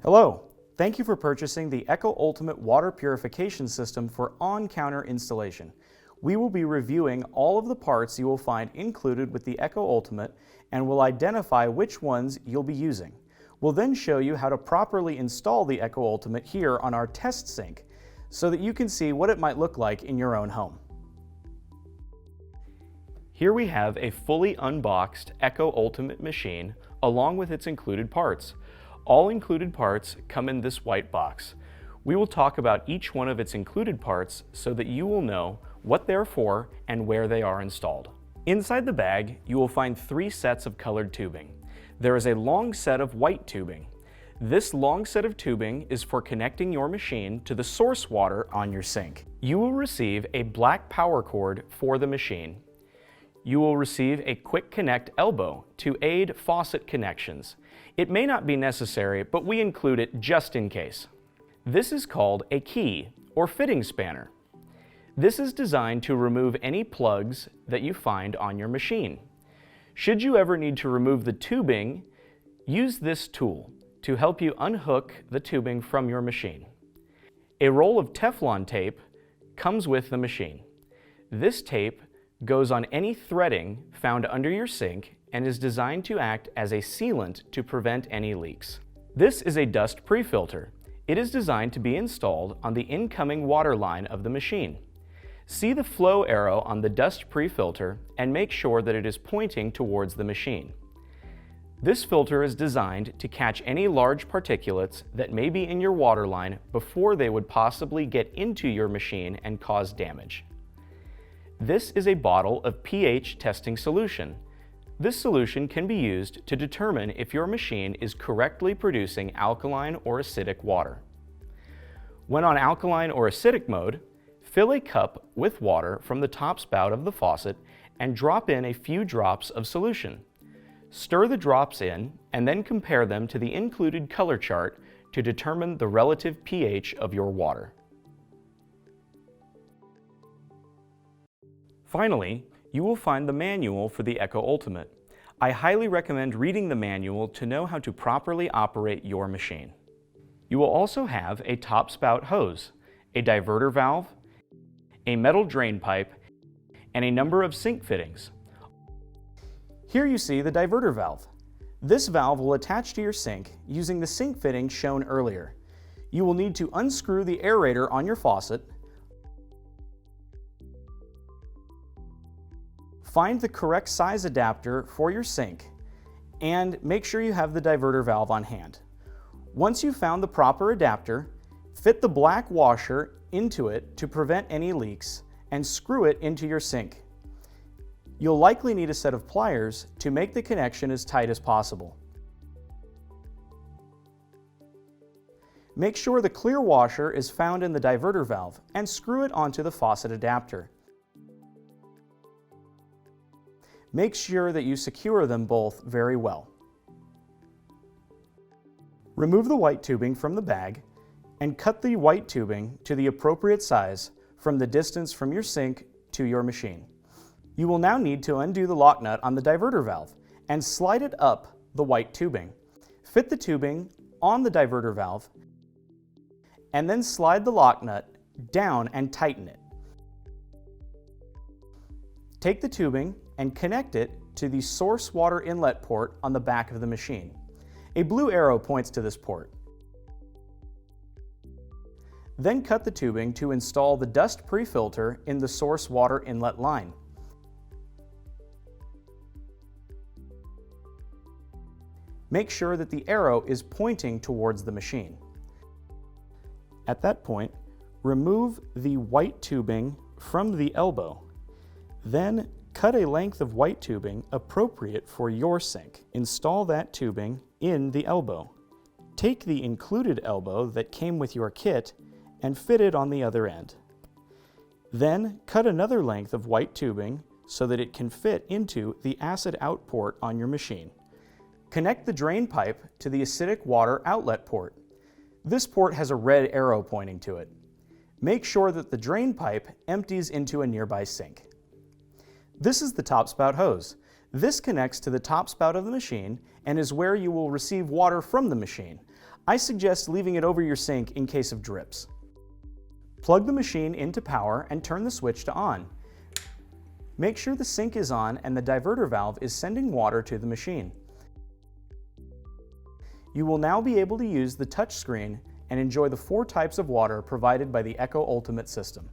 Hello, thank you for purchasing the Eco Ultimate Water Purification System for on-counter installation. We will be reviewing all of the parts you will find included with the Eco Ultimate and will identify which ones you'll be using. We'll then show you how to properly install the Eco Ultimate here on our test sink so that you can see what it might look like in your own home. Here we have a fully unboxed Eco Ultimate machine along with its included parts. All included parts come in this white box. We will talk about each one of its included parts so that you will know what they're for and where they are installed. Inside the bag, you will find 3 sets of colored tubing. There is a long set of white tubing. This long set of tubing is for connecting your machine to the source water on your sink. You will receive a black power cord for the machine. You will receive a quick connect elbow to aid faucet connections. It may not be necessary, but we include it just in case. This is called a key or fitting spanner. This is designed to remove any plugs that you find on your machine. Should you ever need to remove the tubing, use this tool to help you unhook the tubing from your machine. A roll of Teflon tape comes with the machine. This tape goes on any threading found under your sink and is designed to act as a sealant to prevent any leaks. This is a dust pre-filter. It is designed to be installed on the incoming water line of the machine. See the flow arrow on the dust pre-filter and make sure that it is pointing towards the machine. This filter is designed to catch any large particulates that may be in your water line before they would possibly get into your machine and cause damage. This is a bottle of pH testing solution. This solution can be used to determine if your machine is correctly producing alkaline or acidic water. When on alkaline or acidic mode, fill a cup with water from the top spout of the faucet and drop in a few drops of solution. Stir the drops in and then compare them to the included color chart to determine the relative pH of your water. Finally, you will find the manual for the Eco Ultimate. I highly recommend reading the manual to know how to properly operate your machine. You will also have a top spout hose, a diverter valve, a metal drain pipe, and a number of sink fittings. Here you see the diverter valve. This valve will attach to your sink using the sink fittings shown earlier. You will need to unscrew the aerator on your faucet, find the correct size adapter for your sink, and make sure you have the diverter valve on hand. Once you've found the proper adapter, fit the black washer into it to prevent any leaks and screw it into your sink. You'll likely need a set of pliers to make the connection as tight as possible. Make sure the clear washer is found in the diverter valve and screw it onto the faucet adapter. Make sure that you secure them both very well. Remove the white tubing from the bag and cut the white tubing to the appropriate size from the distance from your sink to your machine. You will now need to undo the lock nut on the diverter valve and slide it up the white tubing. Fit the tubing on the diverter valve and then slide the lock nut down and tighten it. Take the tubing and connect it to the source water inlet port on the back of the machine. A blue arrow points to this port. Then cut the tubing to install the dust pre-filter in the source water inlet line. Make sure that the arrow is pointing towards the machine. At that point, remove the white tubing from the elbow. Then cut a length of white tubing appropriate for your sink. Install that tubing in the elbow. Take the included elbow that came with your kit and fit it on the other end. Then cut another length of white tubing so that it can fit into the acid out port on your machine. Connect the drain pipe to the acidic water outlet port. This port has a red arrow pointing to it. Make sure that the drain pipe empties into a nearby sink. This is the top spout hose. This connects to the top spout of the machine and is where you will receive water from the machine. I suggest leaving it over your sink in case of drips. Plug the machine into power and turn the switch to on. Make sure the sink is on and the diverter valve is sending water to the machine. You will now be able to use the touch screen and enjoy the 4 types of water provided by the Eco Ultimate system.